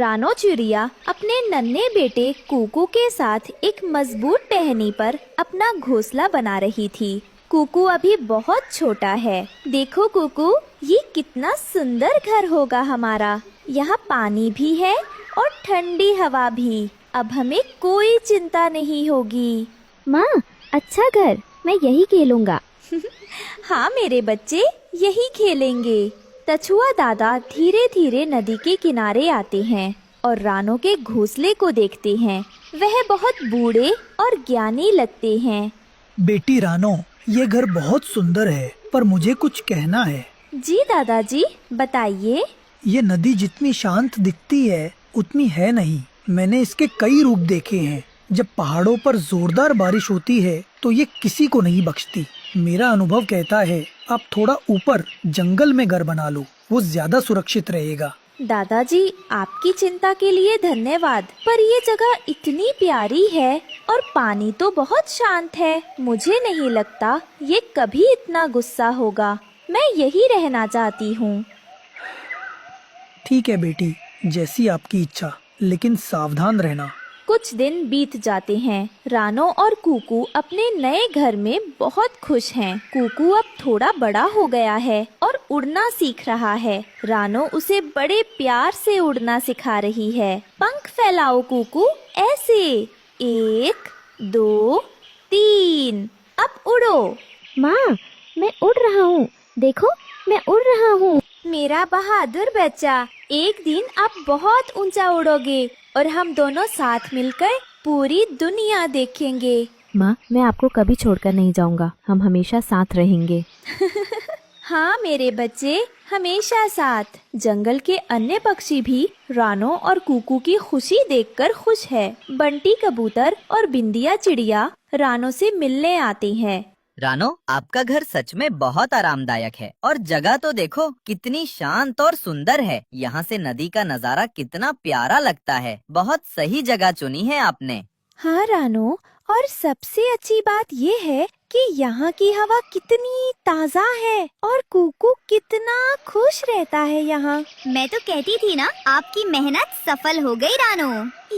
रानो चिड़िया अपने नन्हे बेटे कुकू के साथ एक मजबूत टहनी पर अपना घोंसला बना रही थी। कुकू अभी बहुत छोटा है। देखो कुकू, ये कितना सुंदर घर होगा हमारा। यहाँ पानी भी है और ठंडी हवा भी। अब हमें कोई चिंता नहीं होगी। माँ, अच्छा घर, मैं यही खेलूंगा। हाँ मेरे बच्चे, यही खेलेंगे। कछुआ दादा धीरे धीरे नदी के किनारे आते हैं और रानो के घोंसले को देखते हैं। वह बहुत बूढ़े और ज्ञानी लगते हैं। बेटी रानो, ये घर बहुत सुंदर है, पर मुझे कुछ कहना है। जी दादाजी, बताइए। ये नदी जितनी शांत दिखती है उतनी है नहीं। मैंने इसके कई रूप देखे हैं। जब पहाड़ों पर जोरदार बारिश होती है तो ये किसी को नहीं बख्शती। मेरा अनुभव कहता है आप थोड़ा ऊपर जंगल में घर बना लो, वो ज्यादा सुरक्षित रहेगा। दादाजी, आपकी चिंता के लिए धन्यवाद, पर ये जगह इतनी प्यारी है और पानी तो बहुत शांत है। मुझे नहीं लगता ये कभी इतना गुस्सा होगा। मैं यही रहना चाहती हूँ। ठीक है बेटी, जैसी आपकी इच्छा, लेकिन सावधान रहना। कुछ दिन बीत जाते हैं। रानो और कुकू अपने नए घर में बहुत खुश हैं। कुकू अब थोड़ा बड़ा हो गया है और उड़ना सीख रहा है। रानो उसे बड़े प्यार से उड़ना सिखा रही है। पंख फैलाओ कुकू, ऐसे। 1 2 3, अब उड़ो। माँ, मैं उड़ रहा हूँ। देखो, मैं उड़ रहा हूँ। मेरा बहादुर बच्चा, एक दिन आप बहुत ऊंचा उड़ोगे और हम दोनों साथ मिलकर पूरी दुनिया देखेंगे। माँ, मैं आपको कभी छोड़कर नहीं जाऊंगा। हम हमेशा साथ रहेंगे। हाँ मेरे बच्चे, हमेशा साथ। जंगल के अन्य पक्षी भी रानो और कुकू की खुशी देखकर खुश है। बंटी कबूतर और बिंदिया चिड़िया रानो से मिलने आते हैं। रानो, आपका घर सच में बहुत आरामदायक है और जगह तो देखो कितनी शांत और सुंदर है। यहाँ से नदी का नजारा कितना प्यारा लगता है। बहुत सही जगह चुनी है आपने। हाँ रानो, और सबसे अच्छी बात ये है कि यहाँ की हवा कितनी ताज़ा है और कुकू कितना खुश रहता है यहाँ। मैं तो कहती थी ना, आपकी मेहनत सफल हो गई रानो।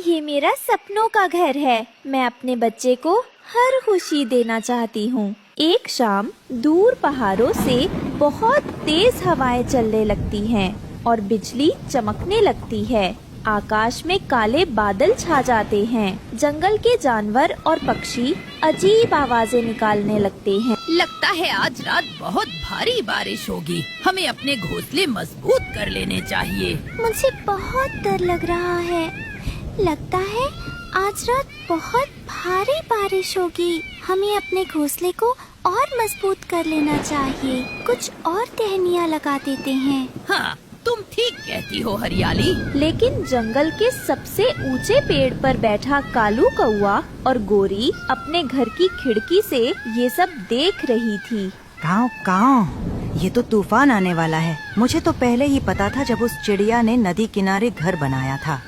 ये मेरा सपनों का घर है। मैं अपने बच्चे को हर खुशी देना चाहती हूँ। एक शाम दूर पहाड़ों से बहुत तेज हवाएं चलने लगती हैं और बिजली चमकने लगती है। आकाश में काले बादल छा जाते हैं। जंगल के जानवर और पक्षी अजीब आवाजें निकालने लगते हैं। लगता है आज रात बहुत भारी बारिश होगी। हमें अपने घोंसले मजबूत कर लेने चाहिए। मुझे बहुत डर लग रहा है। लगता है आज रात बहुत भारी बारिश होगी। हमें अपने घोंसले को और मजबूत कर लेना चाहिए। कुछ और टहनियाँ लगा देते हैं। हाँ, तुम ठीक कहती हो हरियाली। लेकिन जंगल के सबसे ऊंचे पेड़ पर बैठा कालू कौआ और गोरी अपने घर की खिड़की से ये सब देख रही थी। काऊ काऊ, ये तो तूफान आने वाला है। मुझे तो पहले ही पता था जब उस चिड़िया ने नदी किनारे घर बनाया था।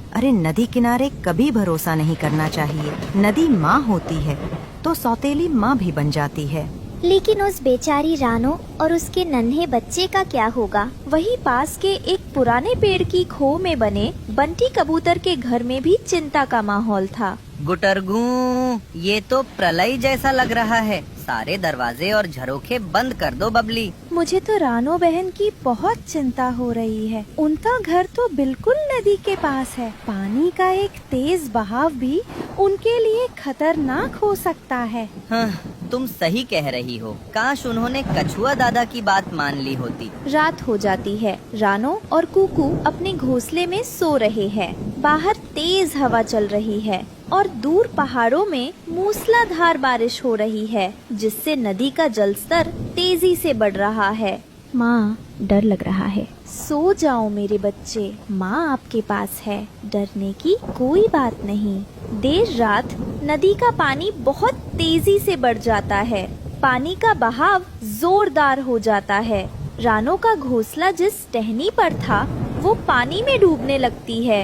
अरे नदी किनारे कभी भरोसा नहीं करना चाहिए। नदी माँ होती है तो सौतेली माँ भी बन जाती है। लेकिन उस बेचारी रानो और उसके नन्हे बच्चे का क्या होगा? वहीं पास के एक पुराने पेड़ की खो में बने बंटी कबूतर के घर में भी चिंता का माहौल था। गुटरगू, ये तो प्रलय जैसा लग रहा है। सारे दरवाजे और झरोखे बंद कर दो बबली। मुझे तो रानो बहन की बहुत चिंता हो रही है। उनका घर तो बिल्कुल नदी के पास है। पानी का एक तेज बहाव भी उनके लिए खतरनाक हो सकता है। हाँ, तुम सही कह रही हो। काश उन्होंने कछुआ दादा की बात मान ली होती। रात हो जाती है। रानो और कुकू अपने घोंसले में सो रहे हैं। बाहर तेज हवा चल रही है और दूर पहाड़ों में मूसलाधार बारिश हो रही है, जिससे नदी का जलस्तर तेजी से बढ़ रहा है। माँ, डर लग रहा है। सो जाओ मेरे बच्चे, माँ आपके पास है। डरने की कोई बात नहीं। देर रात नदी का पानी बहुत तेजी से बढ़ जाता है। पानी का बहाव जोरदार हो जाता है। रानो का घोंसला जिस टहनी पर था वो पानी में डूबने लगती है।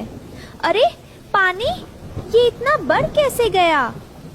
अरे पानी, ये इतना बढ़ कैसे गया?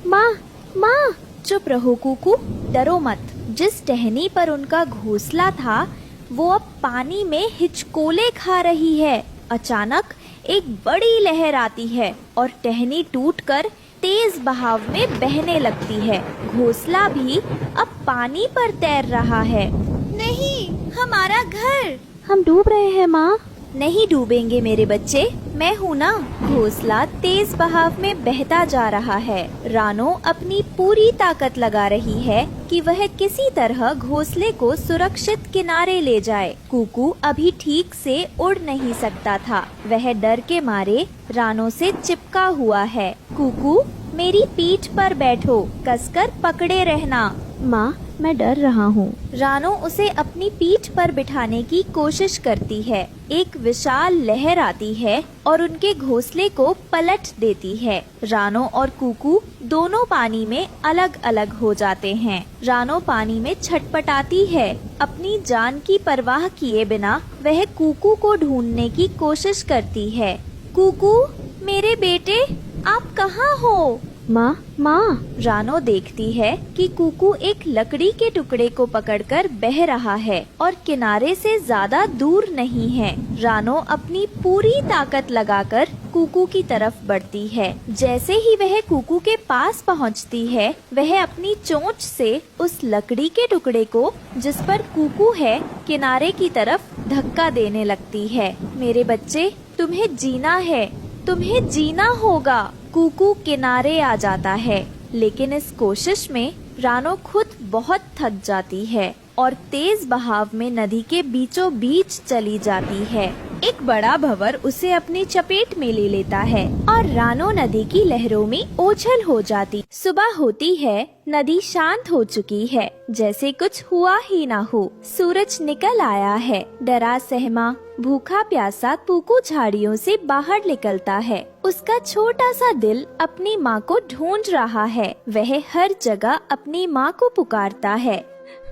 माँ, माँ, चुप रहो कुकू, डरो मत। जिस टहनी पर उनका घोंसला था वो अब पानी में हिचकोले खा रही है। अचानक एक बड़ी लहर आती है और टहनी टूटकर तेज बहाव में बहने लगती है। घोंसला भी अब पानी पर तैर रहा है। नहीं, हमारा घर। हम डूब रहे हैं माँ। नहीं डूबेंगे मेरे बच्चे, मैं हूँ ना। घोंसला तेज बहाव में बहता जा रहा है। रानो अपनी पूरी ताकत लगा रही है कि वह किसी तरह घोंसले को सुरक्षित किनारे ले जाए। कुकू अभी ठीक से उड़ नहीं सकता था। वह डर के मारे रानो से चिपका हुआ है। कुकू, मेरी पीठ पर बैठो, कसकर पकड़े रहना। माँ, मैं डर रहा हूँ। रानो उसे अपनी पीठ पर बिठाने की कोशिश करती है। एक विशाल लहर आती है और उनके घोंसले को पलट देती है। रानो और कुकू दोनों पानी में अलग अलग हो जाते हैं। रानो पानी में छटपटाती है। अपनी जान की परवाह किए बिना वह कुकू को ढूंढने की कोशिश करती है। कुकू, मेरे बेटे, आप कहाँ हो? माँ, माँ। रानो देखती है कि कुकू एक लकड़ी के टुकड़े को पकड़कर बह रहा है और किनारे से ज्यादा दूर नहीं है। रानो अपनी पूरी ताकत लगाकर कुकू की तरफ बढ़ती है। जैसे ही वह कुकू के पास पहुंचती है, वह अपनी चोंच से उस लकड़ी के टुकड़े को, जिस पर कुकू है, किनारे की तरफ धक्का देने लगती है। मेरे बच्चे, तुम्हें जीना है, तुम्हें जीना होगा। कुकू किनारे आ जाता है, लेकिन इस कोशिश में रानो खुद बहुत थक जाती है और तेज बहाव में नदी के बीचों बीच चली जाती है। एक बड़ा भंवर उसे अपनी चपेट में ले लेता है और रानो नदी की लहरों में ओझल हो जाती। सुबह होती है, नदी शांत हो चुकी है, जैसे कुछ हुआ ही ना हो। सूरज निकल आया है। डरा सहमा भूखा प्यासा कुकू झाड़ियों से बाहर निकलता है। उसका छोटा सा दिल अपनी माँ को ढूंढ रहा है। वह हर जगह अपनी माँ को पुकारता है।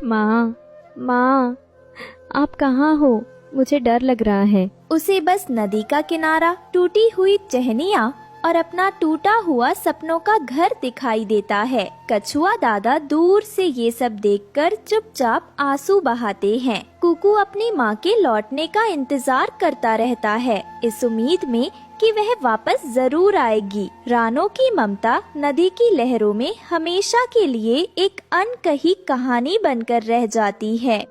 माँ, माँ, आप कहाँ हो? मुझे डर लग रहा है। उसे बस नदी का किनारा, टूटी हुई टहनियाँ और अपना टूटा हुआ सपनों का घर दिखाई देता है। कछुआ दादा दूर से ये सब देखकर चुपचाप आंसू बहाते हैं। कुकू अपनी माँ के लौटने का इंतजार करता रहता है, इस उम्मीद में कि वह वापस जरूर आएगी। रानो की ममता नदी की लहरों में हमेशा के लिए एक अनकही कहानी बनकर रह जाती है।